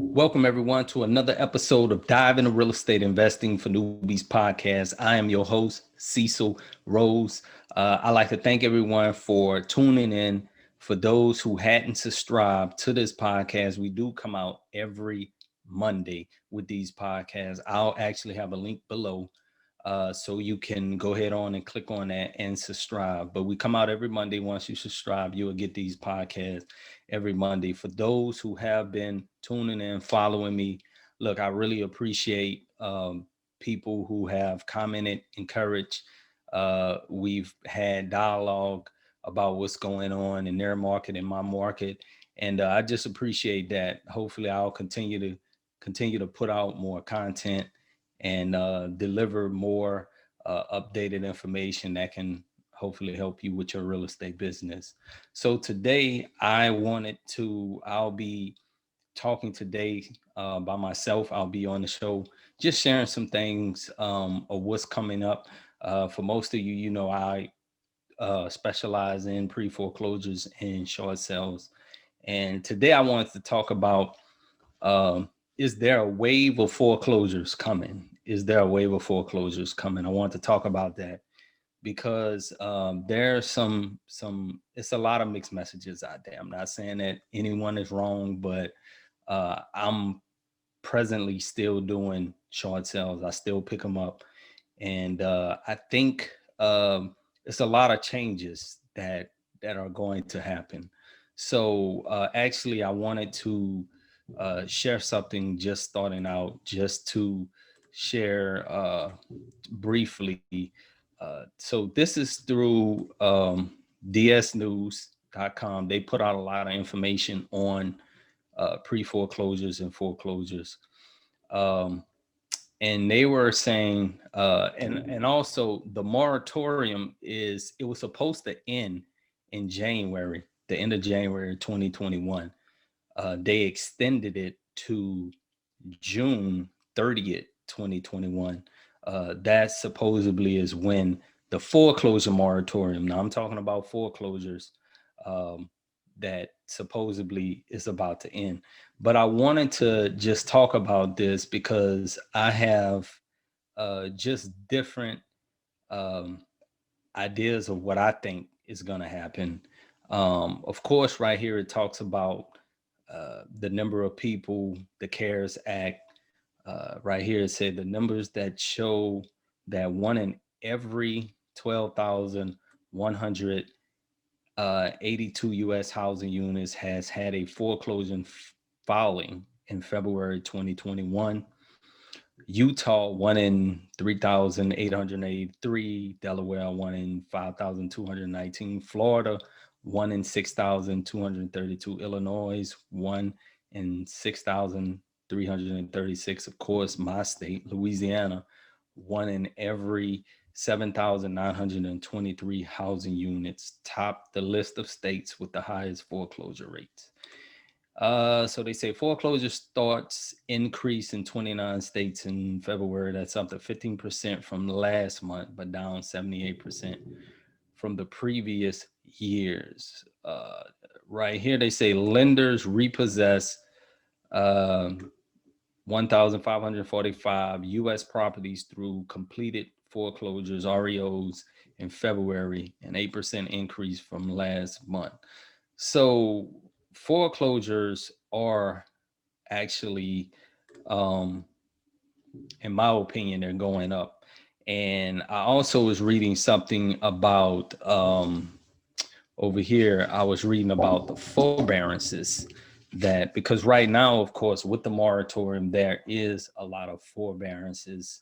Welcome, everyone, to another episode of Dive into Real Estate Investing for Newbies podcast. I am your host, Cecil Rose. I'd like to thank everyone for tuning in. For those who hadn't subscribed to this podcast, we do come out every Monday with these podcasts. I'll actually have a link below so you can go ahead on and click on that and subscribe. But we come out every Monday. Once you subscribe, you will get these podcasts every Monday. For those who have been tuning in, following me, look, I really appreciate people who have commented, encouraged. We've had dialogue about what's going on in their market, in my market, and I just appreciate that. Hopefully, I'll continue to put out more content and deliver more updated information that can hopefully help you with your real estate business. So today I'll be talking today by myself. I'll be on the show, just sharing some things of what's coming up. For most of you, I specialize in pre-foreclosures and short sales. And today I wanted to talk about, is there a wave of foreclosures coming? Is there a wave of foreclosures coming? I want to talk about that because there's it's a lot of mixed messages out there. I'm not saying that anyone is wrong, but I'm presently still doing short sales. I still pick them up. And I think it's a lot of changes that are going to happen. So actually, I wanted to share something just starting out, just to share briefly. So this is through dsnews.com. They put out a lot of information on pre-foreclosures and foreclosures. Um, and they were saying, and also the moratorium it was supposed to end in January, the end of January 2021. They extended it to June 30th, 2021. That supposedly is when the foreclosure moratorium, now I'm talking about foreclosures, um, that supposedly is about to end. But I wanted to just talk about this because I have just different um, ideas of what I think is going to happen. Of course, right here it talks about the number of people, the CARES Act. Right here it said the numbers that show that one in every 12,182 U.S. housing units has had a foreclosure filing in February 2021. Utah, one in 3,883. Delaware, one in 5,219. Florida, one in 6,232. Illinois, one in 6,336. Of course, my state, Louisiana, one in every 7,923 housing units, top the list of states with the highest foreclosure rates. So they say foreclosure starts increase in 29 states in February. That's up to 15% from last month, but down 78% from the previous years. Right here, they say lenders repossess uh, 1,545 U.S. properties through completed foreclosures, REOs, in February, an 8% increase from last month. So foreclosures are actually, um, in my opinion, they're going up. And I also was reading something about over here. I was reading about the forbearances that because right now, of course, with the moratorium, there is a lot of forbearances.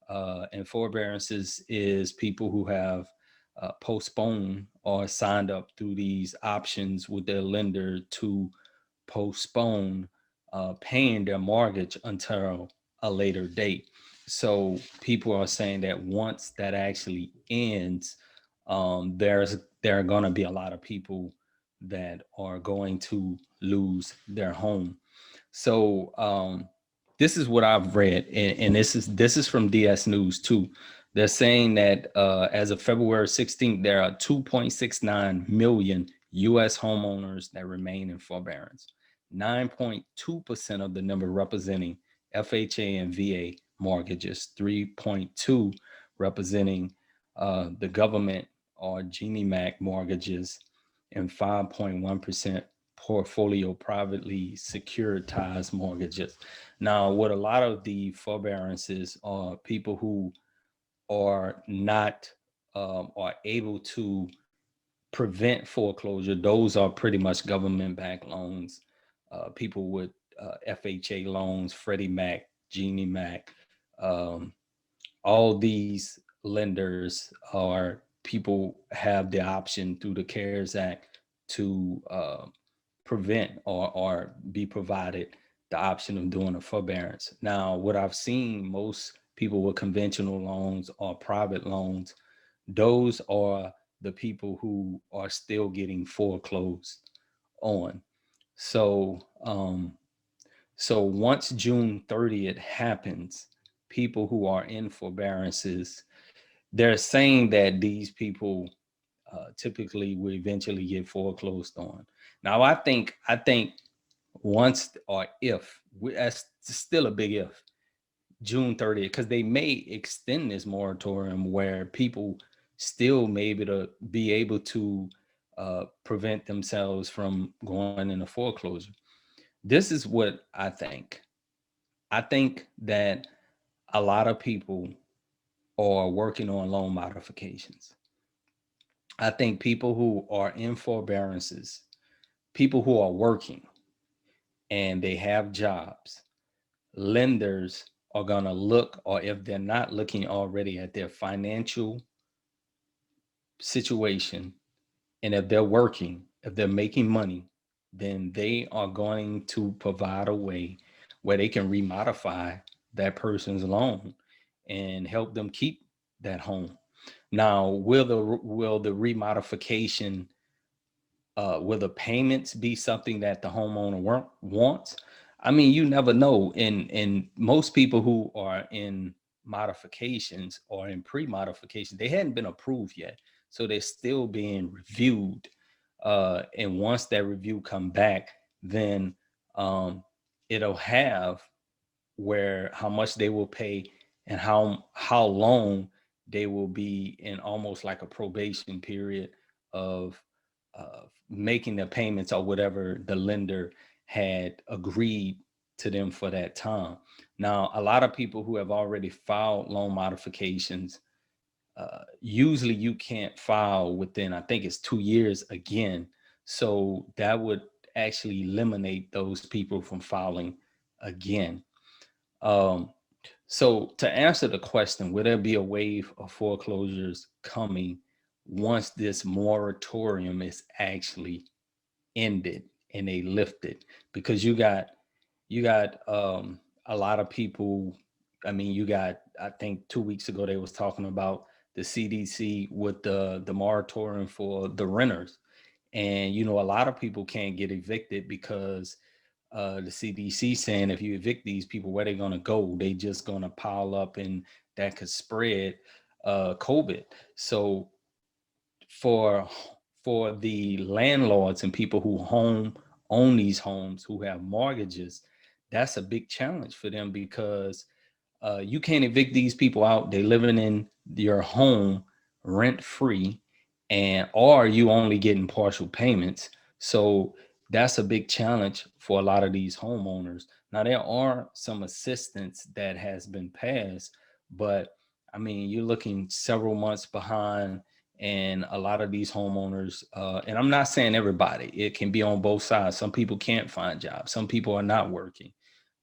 And forbearances is people who have postponed or signed up through these options with their lender to postpone paying their mortgage until a later date. So people are saying that once that actually ends, there are going to be a lot of people that are going to lose their home. So this is what I've read, and this is from DS News too. They're saying that as of February 16th, there are 2.69 million U.S. homeowners that remain in forbearance. 9.2% of the number representing FHA and VA mortgages, 3.2 representing the government or Ginnie Mac mortgages, and 5.1% portfolio privately securitized mortgages. Now, what a lot of the forbearances are people who are not are able to prevent foreclosure. Those are pretty much government-backed loans. People with FHA loans, Freddie Mac, Ginnie Mac, um, all these lenders are people have the option through the CARES Act to prevent or be provided the option of doing a forbearance. Now, what I've seen, most people with conventional loans or private loans, those are the people who are still getting foreclosed on. So, so once June 30th happens, people who are in forbearances, they're saying that these people typically will eventually get foreclosed on. Now, I think once or if that's still a big if, June 30th, because they may extend this moratorium where people still may be able to prevent themselves from going into foreclosure. This is what I think. I think that a lot of people are working on loan modifications. I think people who are in forbearances, people who are working and they have jobs, lenders are going to look, or if they're not looking already, at their financial situation. And if they're working, if they're making money, then they are going to provide a way where they can remodify that person's loan and help them keep that home. Now, will the remodification, will the payments be something that the homeowner wants? I mean, you never know. And most people who are in modifications or in pre-modification, they hadn't been approved yet, so they're still being reviewed. And once that review come back, then it'll have where how much they will pay and how long they will be in almost like a probation period of making the payments or whatever the lender had agreed to them for that time. Now, a lot of people who have already filed loan modifications, usually you can't file within, I think it's 2 years again. So that would actually eliminate those people from filing again. Um, so to answer the question, will there be a wave of foreclosures coming once this moratorium is actually ended and they lifted? Because you got a lot of people. I mean, I think 2 weeks ago they was talking about the CDC with the moratorium for the renters. And a lot of people can't get evicted because the CDC saying if you evict these people, where they gonna go? They just gonna pile up, and that could spread COVID. So for for the landlords and people who own these homes who have mortgages, that's a big challenge for them because you can't evict these people out. They're living in your home rent free, and or you only getting partial payments. So that's a big challenge for a lot of these homeowners. Now there are some assistance that has been passed, but I mean you're looking several months behind, and a lot of these homeowners, and I'm not saying everybody, it can be on both sides. Some people can't find jobs, some people are not working,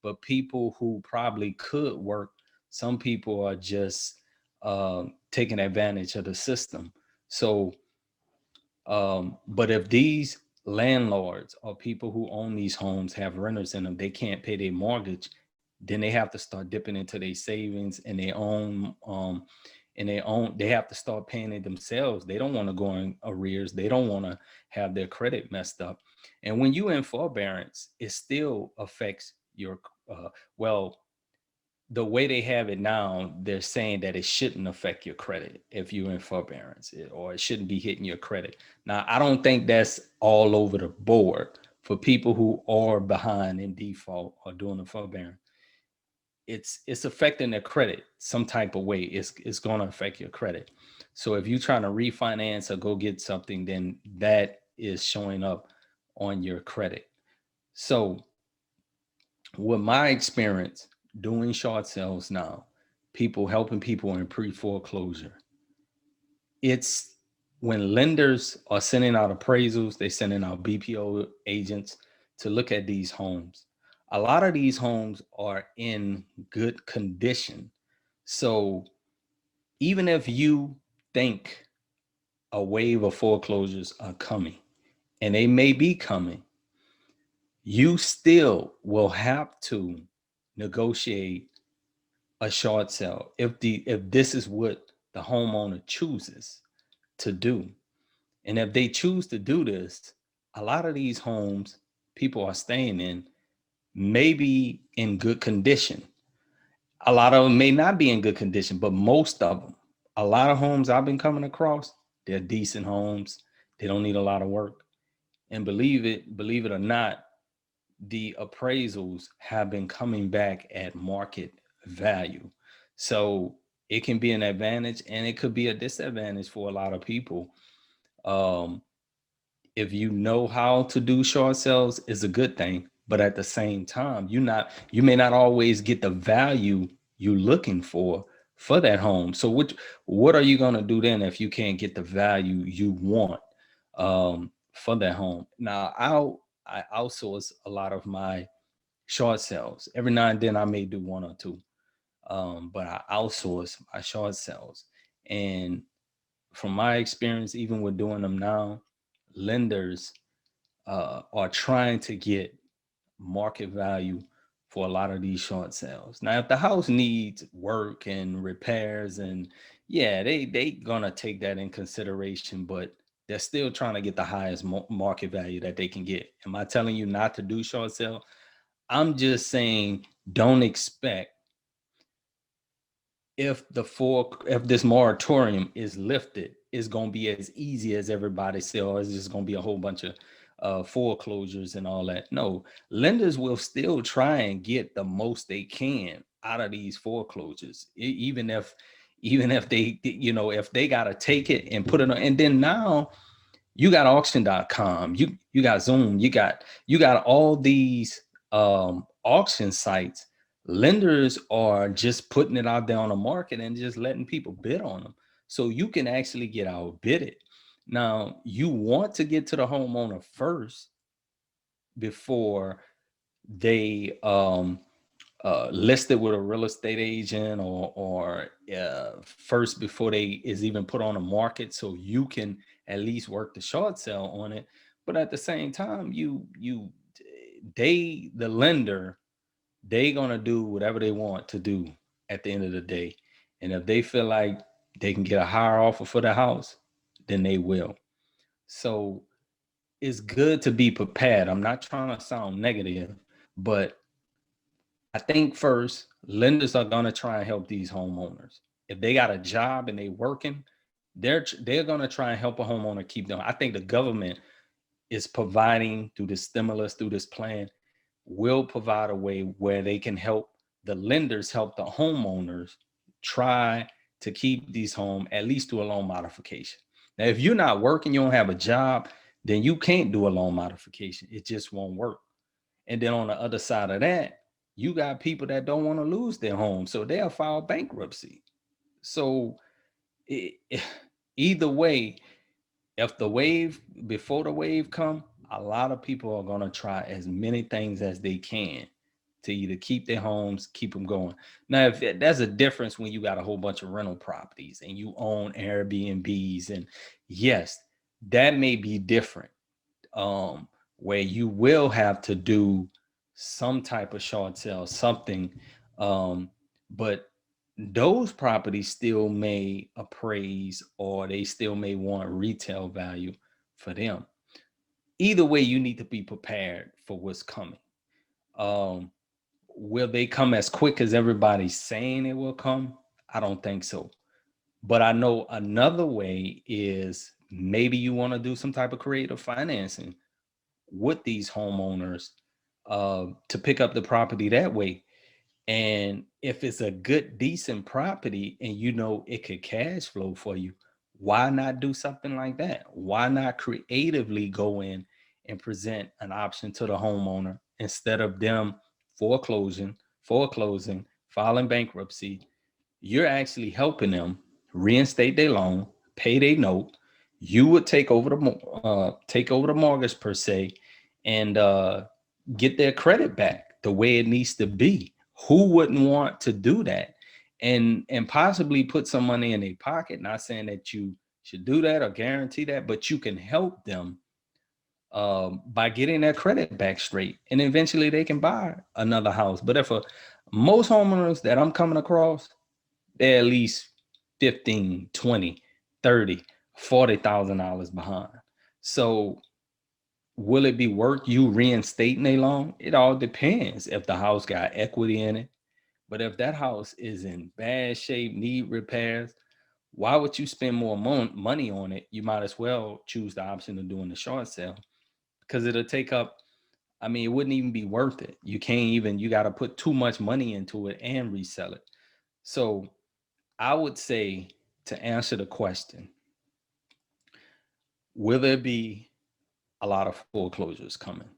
but people who probably could work, some people are just taking advantage of the system. So, but if these landlords or people who own these homes have renters in them, they can't pay their mortgage, then they have to start dipping into their savings and they have to start paying it themselves. They don't want to go in arrears. They don't want to have their credit messed up. And when you in forbearance, it still affects your well, the way they have it now, they're saying that it shouldn't affect your credit if you're in forbearance, or it shouldn't be hitting your credit. Now, I don't think that's all over the board, for people who are behind in default or doing the forbearance, it's affecting their credit some type of way. It's going to affect your credit. So if you're trying to refinance or go get something, then that is showing up on your credit. So with my experience doing short sales now, people helping people in pre-foreclosure, it's when lenders are sending out appraisals, they sending out BPO agents to look at these homes. A lot of these homes are in good condition. So even if you think a wave of foreclosures are coming, and they may be coming, you still will have to negotiate a short sale if this is what the homeowner chooses to do. And if they choose to do this, a lot of these homes people are staying in may be in good condition. A lot of them may not be in good condition, but most of them, a lot of homes I've been coming across, they're decent homes. They don't need a lot of work. And believe it or not, the appraisals have been coming back at market value. So it can be an advantage and it could be a disadvantage for a lot of people. Um, if you know how to do short sales is a good thing, but at the same time you may not always get the value you're looking for that home. So what are you going to do then if you can't get the value you want for that home? Now I outsource a lot of my short sales. Every now and then I may do one or two, but I outsource my short sales. And from my experience, even with doing them now, lenders are trying to get market value for a lot of these short sales. Now, if the house needs work and repairs, and yeah, they gonna take that in consideration, but they're still trying to get the highest market value that they can get. Am I telling you not to do short sale? I'm just saying don't expect if this moratorium is lifted, it's gonna be as easy as everybody say, or it's just gonna be a whole bunch of foreclosures and all that. No, lenders will still try and get the most they can out of these foreclosures, even if they, if they gotta take it and put it on. And then now you got auction.com, you got Zoom, you got all these auction sites. Lenders are just putting it out there on the market and just letting people bid on them, so you can actually get outbidded. Now you want to get to the homeowner first before they listed with a real estate agent, or first before they is even put on the market, so you can at least work the short sale on it. But at the same time, the lender, they gonna do whatever they want to do at the end of the day. And if they feel like they can get a higher offer for the house, then they will. So it's good to be prepared. I'm not trying to sound negative, but I think first, lenders are gonna try and help these homeowners. If they got a job and they working, they're gonna try and help a homeowner keep them. I think the government is providing through the stimulus, through this plan, will provide a way where they can help the lenders help the homeowners try to keep these home at least do a loan modification. Now, if you're not working, you don't have a job, then you can't do a loan modification. It just won't work. And then on the other side of that, you got people that don't want to lose their home, so they'll file bankruptcy. So it, either way, if the wave before the wave come, a lot of people are gonna try as many things as they can to either keep their homes, keep them going. Now, if there's a difference when you got a whole bunch of rental properties and you own Airbnbs, and yes, that may be different, where you will have to do some type of short sale, something. But those properties still may appraise, or they still may want retail value for them. Either way, you need to be prepared for what's coming. Um, will they come as quick as everybody's saying it will come? I don't think so. But I know another way is maybe you want to do some type of creative financing with these homeowners to pick up the property that way. And if it's a good, decent property and you know it could cash flow for you, why not do something like that? Why not creatively go in and present an option to the homeowner instead of them foreclosing, filing bankruptcy? You're actually helping them reinstate their loan, pay their note. You would take over the mortgage per se, and get their credit back the way it needs to be. Who wouldn't want to do that, and possibly put some money in their pocket? Not saying that you should do that or guarantee that, but you can help them by getting their credit back straight, and eventually they can buy another house. But if most homeowners that I'm coming across, they're at least 15, 20, 30, $40,000 behind. So will it be worth you reinstating a loan? It all depends if the house got equity in it. But if that house is in bad shape, need repairs, why would you spend more money on it? You might as well choose the option of doing the short sale, because it'll take up, I mean, it wouldn't even be worth it. You got to put too much money into it and resell it. So I would say, to answer the question, will there be a lot of foreclosures coming?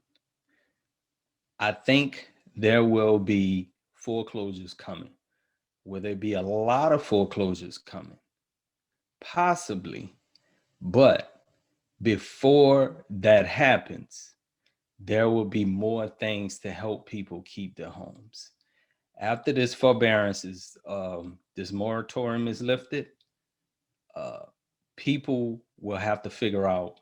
I think there will be foreclosures coming. Will there be a lot of foreclosures coming? Possibly. But before that happens, there will be more things to help people keep their homes. After this forbearances, this moratorium is lifted, uh, people will have to figure out,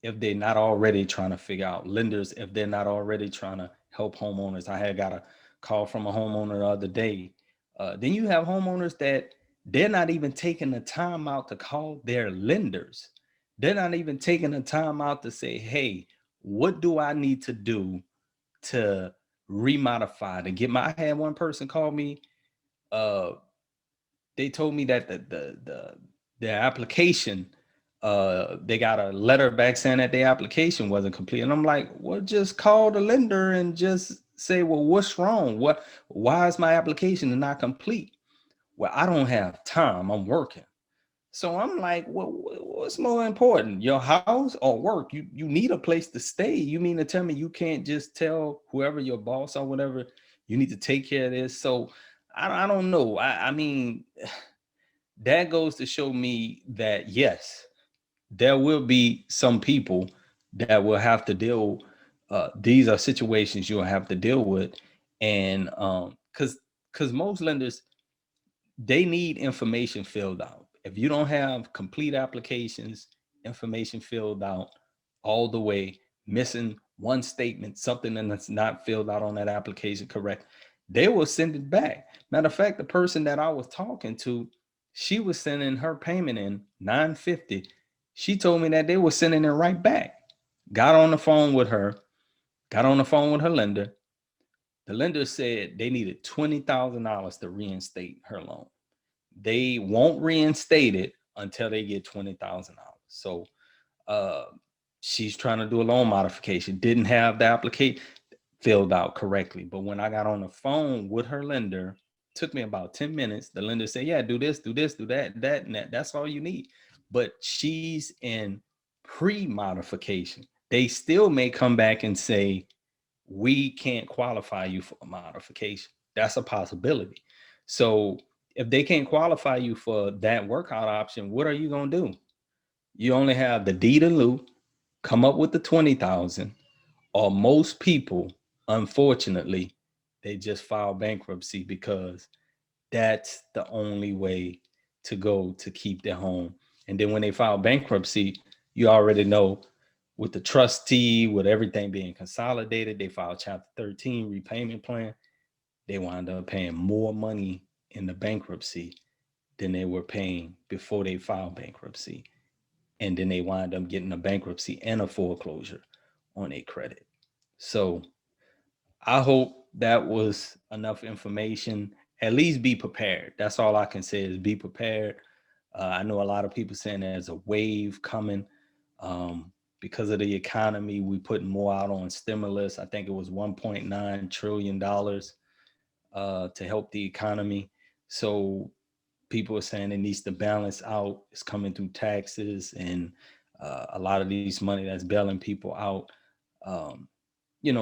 if they're not already trying to figure out, lenders, if they're not already trying to help homeowners. I had got a call from a homeowner the other day. Then you have homeowners that they're not even taking the time out to call their lenders. They're not even taking the time out to say, hey, what do I need to do to remodify, to get my, I had one person call me. uh they told me that their application, they got a letter back saying that their application wasn't complete. And I'm like, well, just call the lender and just say, well, what's wrong? Why is my application not complete? Well, I don't have time, I'm working. So I'm like, well, what's more important, your house or work? You need a place to stay. You mean to tell me you can't just tell whoever your boss or whatever, you need to take care of this? So I don't know. I mean, that goes to show me that yes, there will be some people that will have to deal. These are situations you'll have to deal with, and because most lenders, they need information filled out. If you don't have complete applications, information filled out all the way, missing one statement, something that's not filled out on that application correct, they will send it back. Matter of fact, the person that I was talking to, she was sending her payment in 950. She told me that they were sending it right back. Got on the phone with her, got on the phone with her lender. The lender said they needed $20,000 to reinstate her loan. They won't reinstate it until they get $20,000. So uh, she's trying to do a loan modification, didn't have the application filled out correctly. But when I got on the phone with her lender, took me about 10 minutes. The lender said, yeah, do this, do that, and that. That's all you need. But she's in pre-modification. They still may come back and say, we can't qualify you for a modification. That's a possibility. So if they can't qualify you for that workout option, what are you going to do? You only have the deed in lieu, come up with the 20,000, or most people, unfortunately, they just file bankruptcy because that's the only way to go to keep their home. And then when they file bankruptcy, you already know, with the trustee, with everything being consolidated, they file Chapter 13 repayment plan. They wind up paying more money in the bankruptcy than they were paying before they filed bankruptcy. And then they wind up getting a bankruptcy and a foreclosure on a credit. So I hope that was enough information. At least be prepared. That's all I can say, is be prepared. I know a lot of people saying there's a wave coming. because of the economy, we put more out on stimulus. I think it was $1.9 trillion to help the economy. So people are saying it needs to balance out. It's coming through taxes and a lot of these money that's bailing people out. Um,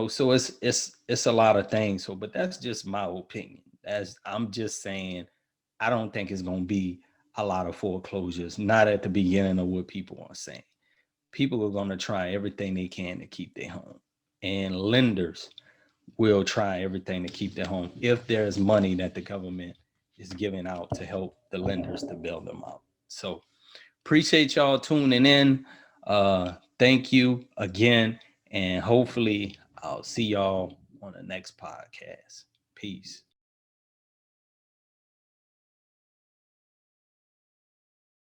so it's a lot of things. So, but that's just my opinion. As I'm just saying, I don't think it's gonna be a lot of foreclosures. Not at the beginning of what people are saying. People are gonna try everything they can to keep their home, and lenders will try everything to keep their home if there's money that the government is giving out to help the lenders to bail them out. So appreciate y'all tuning in. Thank you again, and hopefully I'll see y'all on the next podcast. Peace.